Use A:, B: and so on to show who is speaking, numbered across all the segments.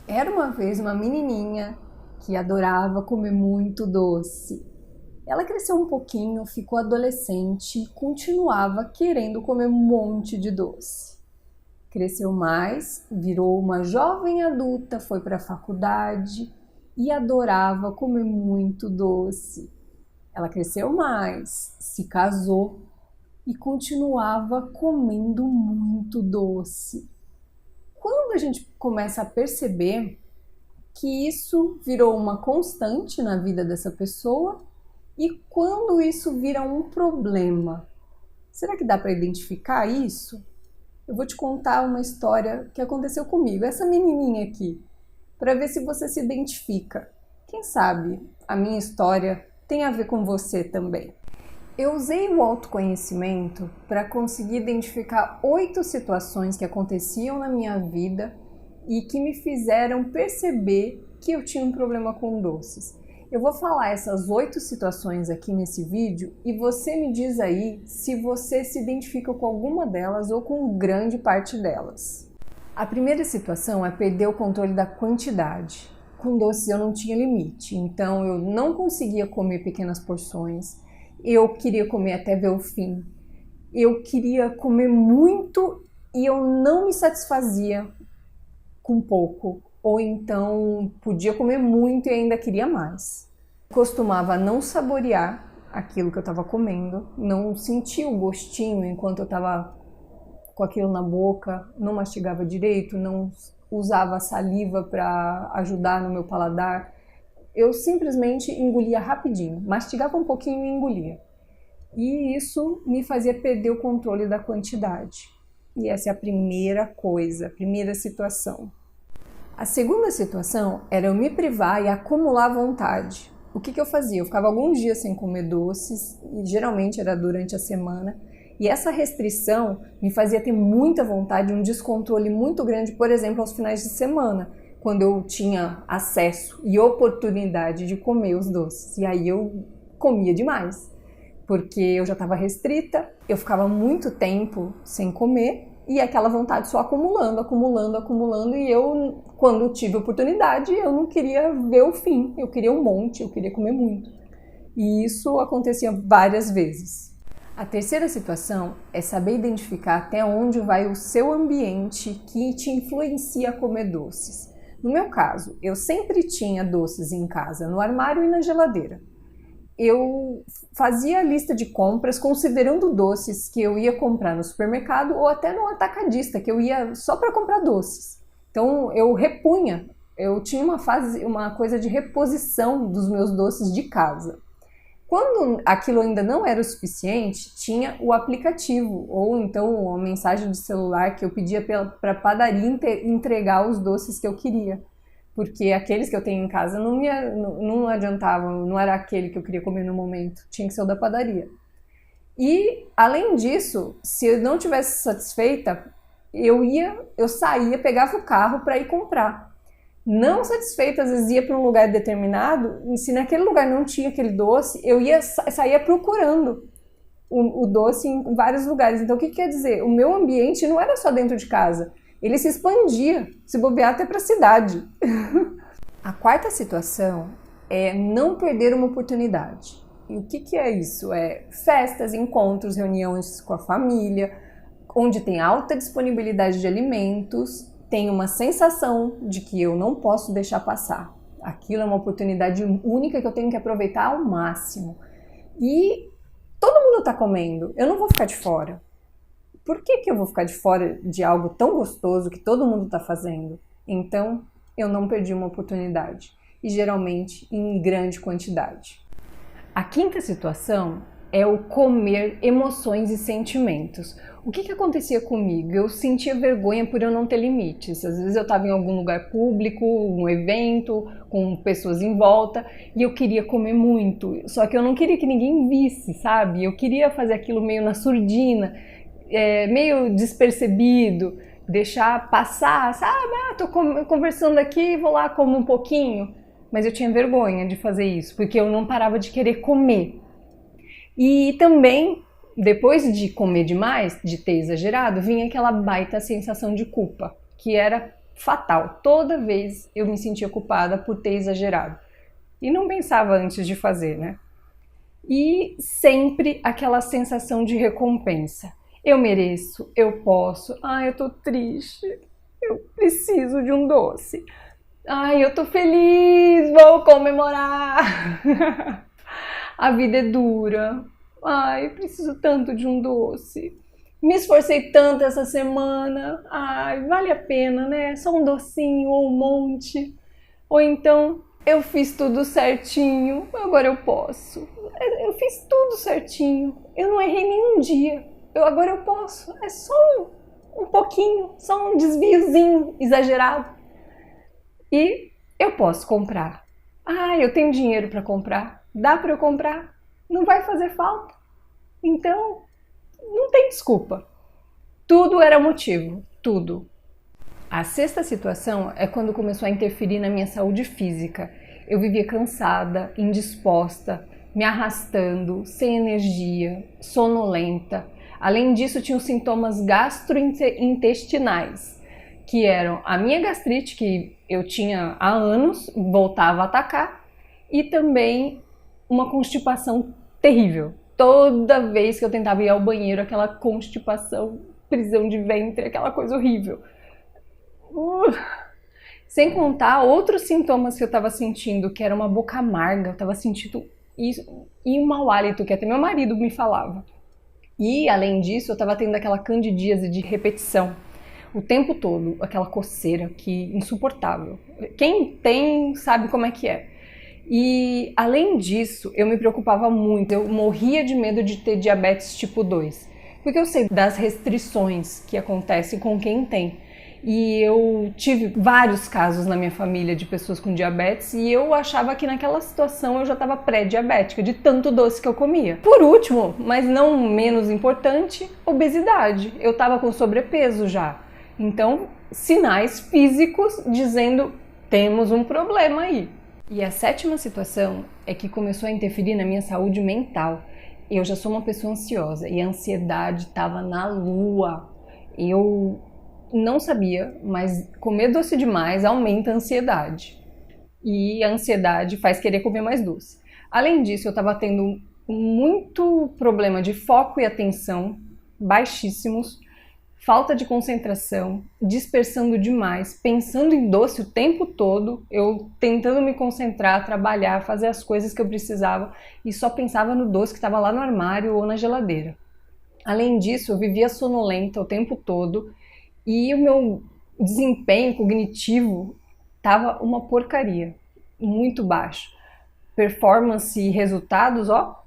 A: Era uma vez uma menininha que adorava comer muito doce. Ela cresceu um pouquinho, ficou adolescente e continuava querendo comer um monte de doce. Cresceu mais, virou uma jovem adulta, foi para a faculdade e adorava comer muito doce. Ela cresceu mais, se casou e continuava comendo muito doce. Quando a gente começa a perceber que isso virou uma constante na vida dessa pessoa e quando isso vira um problema, será que dá para identificar isso? Eu vou te contar uma história que aconteceu comigo, essa menininha aqui, para ver se você se identifica. Quem sabe a minha história tem a ver com você também. Eu usei o autoconhecimento para conseguir identificar 8 situações que aconteciam na minha vida e que me fizeram perceber que eu tinha um problema com doces. Eu vou falar essas 8 situações aqui nesse vídeo e você me diz aí se você se identifica com alguma delas ou com grande parte delas. A primeira situação é perder o controle da quantidade. Com doces eu não tinha limite, então eu não conseguia comer pequenas porções. Eu queria comer até ver o fim. Eu queria comer muito e eu não me satisfazia com pouco. Ou então podia comer muito e ainda queria mais. Costumava não saborear aquilo que eu estava comendo, não sentia o gostinho enquanto eu estava com aquilo na boca, não mastigava direito, não usava saliva para ajudar no meu paladar. Eu simplesmente engolia rapidinho, mastigava um pouquinho e engolia. E isso me fazia perder o controle da quantidade. E essa é a primeira coisa, a primeira situação. A segunda situação era eu me privar e acumular vontade. O que eu fazia? Eu ficava alguns dias sem comer doces, e geralmente era durante a semana, e essa restrição me fazia ter muita vontade, um descontrole muito grande, por exemplo, aos finais de semana, quando eu tinha acesso e oportunidade de comer os doces. E aí eu comia demais, porque eu já estava restrita, eu ficava muito tempo sem comer e aquela vontade só acumulando, e eu, quando tive oportunidade, eu não queria ver o fim, eu queria um monte, eu queria comer muito. E isso acontecia várias vezes. A terceira situação é saber identificar até onde vai o seu ambiente que te influencia a comer doces. No meu caso, eu sempre tinha doces em casa, no armário e na geladeira. Eu fazia a lista de compras considerando doces que eu ia comprar no supermercado ou até no atacadista, que eu ia só para comprar doces. Então eu repunha, eu tinha uma coisa de reposição dos meus doces de casa. Quando aquilo ainda não era o suficiente, tinha o aplicativo ou então uma mensagem de celular que eu pedia para a padaria entregar os doces que eu queria. Porque aqueles que eu tenho em casa não adiantavam, não era aquele que eu queria comer no momento, tinha que ser o da padaria. E, além disso, se eu não estivesse satisfeita, eu saía, pegava o carro para ir comprar. Não satisfeita, às vezes ia para um lugar determinado, e se naquele lugar não tinha aquele doce, eu saía procurando o doce em vários lugares. Então, o que quer dizer? O meu ambiente não era só dentro de casa. Ele se expandia, se bobear até para a cidade. A quarta situação é não perder uma oportunidade. E o que é isso? É festas, encontros, reuniões com a família, onde tem alta disponibilidade de alimentos, tem uma sensação de que eu não posso deixar passar. Aquilo é uma oportunidade única que eu tenho que aproveitar ao máximo. E todo mundo está comendo, eu não vou ficar de fora. Por que eu vou ficar de fora de algo tão gostoso que todo mundo está fazendo? Então, eu não perdi uma oportunidade. E geralmente em grande quantidade. A quinta situação é o comer emoções e sentimentos. O que acontecia comigo? Eu sentia vergonha por eu não ter limites. Às vezes eu estava em algum lugar público, um evento, com pessoas em volta, e eu queria comer muito. Só que eu não queria que ninguém visse, sabe? Eu queria fazer aquilo meio na surdina, meio despercebido, deixar passar, sabe? Tô conversando aqui, vou lá como um pouquinho. Mas eu tinha vergonha de fazer isso, porque eu não parava de querer comer. E também, depois de comer demais, de ter exagerado, vinha aquela baita sensação de culpa, que era fatal. Toda vez eu me sentia culpada por ter exagerado. E não pensava antes de fazer, né? E sempre aquela sensação de recompensa. Eu mereço, eu posso. Ai, eu tô triste, eu preciso de um doce. Ai, eu tô feliz, vou comemorar. A vida é dura. Ai, eu preciso tanto de um doce. Me esforcei tanto essa semana. Ai, vale a pena, né? Só um docinho ou um monte. Ou então, eu fiz tudo certinho, agora eu posso. Eu fiz tudo certinho, eu não errei nenhum dia. Agora eu posso. É só um pouquinho, só um desviozinho exagerado. E eu posso comprar. Ah, eu tenho dinheiro para comprar. Dá para eu comprar? Não vai fazer falta. Então, não tem desculpa. Tudo era motivo, tudo. A sexta situação é quando começou a interferir na minha saúde física. Eu vivia cansada, indisposta, me arrastando, sem energia, sonolenta. Além disso, tinha os sintomas gastrointestinais, que eram a minha gastrite, que eu tinha há anos, voltava a atacar, e também uma constipação terrível. Toda vez que eu tentava ir ao banheiro, aquela constipação, prisão de ventre, aquela coisa horrível. Sem contar outros sintomas que eu estava sentindo, que era uma boca amarga, eu estava sentindo isso, e um mau hálito, que até meu marido me falava. E, além disso, eu estava tendo aquela candidíase de repetição o tempo todo, aquela coceira que insuportável. Quem tem sabe como é que é. E, além disso, eu me preocupava muito, eu morria de medo de ter diabetes tipo 2, porque eu sei das restrições que acontecem com quem tem. E eu tive vários casos na minha família de pessoas com diabetes e eu achava que naquela situação eu já estava pré-diabética, de tanto doce que eu comia. Por último, mas não menos importante, obesidade. Eu estava com sobrepeso já. Então, sinais físicos dizendo, temos um problema aí. E a sétima situação é que começou a interferir na minha saúde mental. Eu já sou uma pessoa ansiosa e a ansiedade estava na lua. Eu não sabia, mas comer doce demais aumenta a ansiedade. E a ansiedade faz querer comer mais doce. Além disso, eu estava tendo muito problema de foco e atenção, baixíssimos, falta de concentração, dispersando demais, pensando em doce o tempo todo, eu tentando me concentrar, trabalhar, fazer as coisas que eu precisava e só pensava no doce que estava lá no armário ou na geladeira. Além disso, eu vivia sonolenta o tempo todo e o meu desempenho cognitivo estava uma porcaria, muito baixo. Performance e resultados, ó,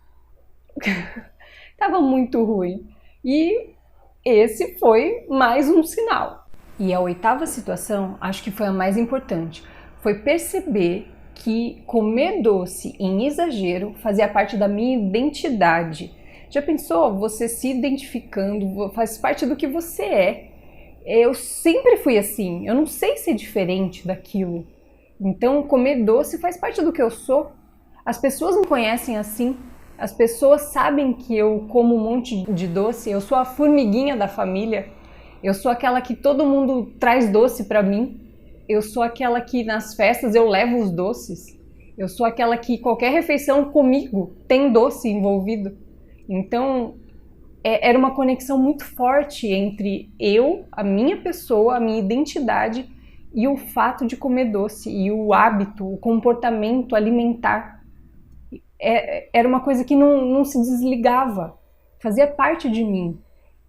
A: estava muito ruim. E esse foi mais um sinal. E a oitava situação, acho que foi a mais importante, foi perceber que comer doce em exagero fazia parte da minha identidade. Já pensou? Você se identificando, faz parte do que você é. Eu sempre fui assim, eu não sei ser diferente daquilo. Então, comer doce faz parte do que eu sou. As pessoas me conhecem assim, as pessoas sabem que eu como um monte de doce, eu sou a formiguinha da família, eu sou aquela que todo mundo traz doce para mim, eu sou aquela que nas festas eu levo os doces, eu sou aquela que qualquer refeição comigo tem doce envolvido. Então, era uma conexão muito forte entre eu, a minha pessoa, a minha identidade e o fato de comer doce e o hábito, o comportamento alimentar. Era uma coisa que não se desligava, fazia parte de mim.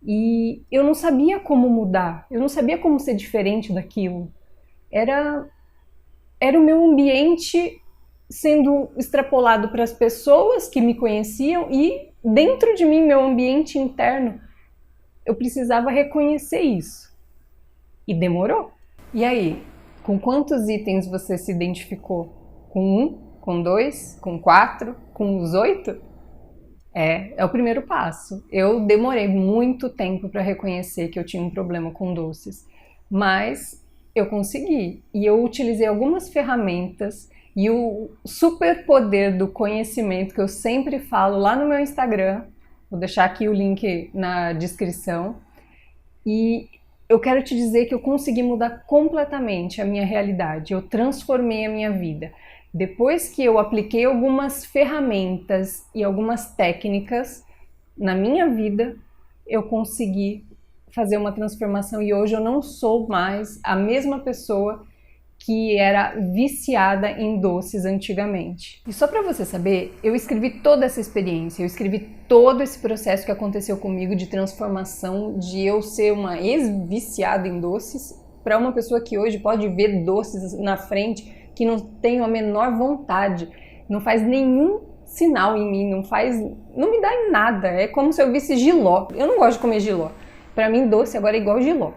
A: E eu não sabia como mudar, eu não sabia como ser diferente daquilo. Era o meu ambiente sendo extrapolado para as pessoas que me conheciam e dentro de mim, meu ambiente interno, eu precisava reconhecer isso. E demorou. E aí, com quantos itens você se identificou? Com 1? Com 2? Com 4? Com os 8? É o primeiro passo. Eu demorei muito tempo para reconhecer que eu tinha um problema com doces, mas eu consegui. E eu utilizei algumas ferramentas e o superpoder do conhecimento que eu sempre falo lá no meu Instagram, vou deixar aqui o link na descrição, e eu quero te dizer que eu consegui mudar completamente a minha realidade, eu transformei a minha vida. Depois que eu apliquei algumas ferramentas e algumas técnicas na minha vida, eu consegui fazer uma transformação e hoje eu não sou mais a mesma pessoa que era viciada em doces antigamente. E só para você saber, eu escrevi toda essa experiência, eu escrevi todo esse processo que aconteceu comigo de transformação, de eu ser uma ex-viciada em doces para uma pessoa que hoje pode ver doces na frente, que não tem a menor vontade, não faz nenhum sinal em mim, não me dá em nada, é como se eu visse jiló. Eu não gosto de comer jiló, para mim doce agora é igual jiló.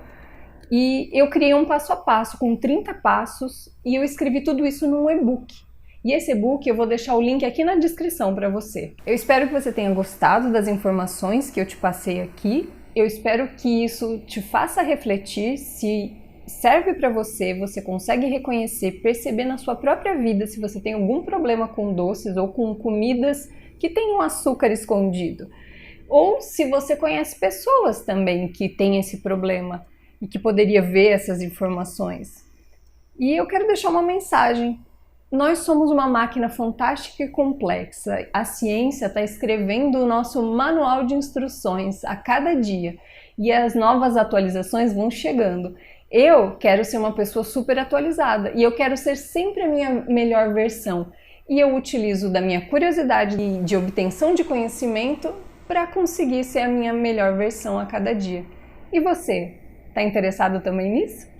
A: E eu criei um passo a passo com 30 passos e eu escrevi tudo isso num e-book. E esse e-book eu vou deixar o link aqui na descrição para você. Eu espero que você tenha gostado das informações que eu te passei aqui. Eu espero que isso te faça refletir se serve para você, você consegue reconhecer, perceber na sua própria vida se você tem algum problema com doces ou com comidas que têm um açúcar escondido. Ou se você conhece pessoas também que têm esse problema e que poderia ver essas informações. E eu quero deixar uma mensagem. Nós somos uma máquina fantástica e complexa. A ciência está escrevendo o nosso manual de instruções a cada dia e as novas atualizações vão chegando. Eu quero ser uma pessoa super atualizada e eu quero ser sempre a minha melhor versão. E eu utilizo da minha curiosidade de obtenção de conhecimento para conseguir ser a minha melhor versão a cada dia. E você? Tá interessado também nisso?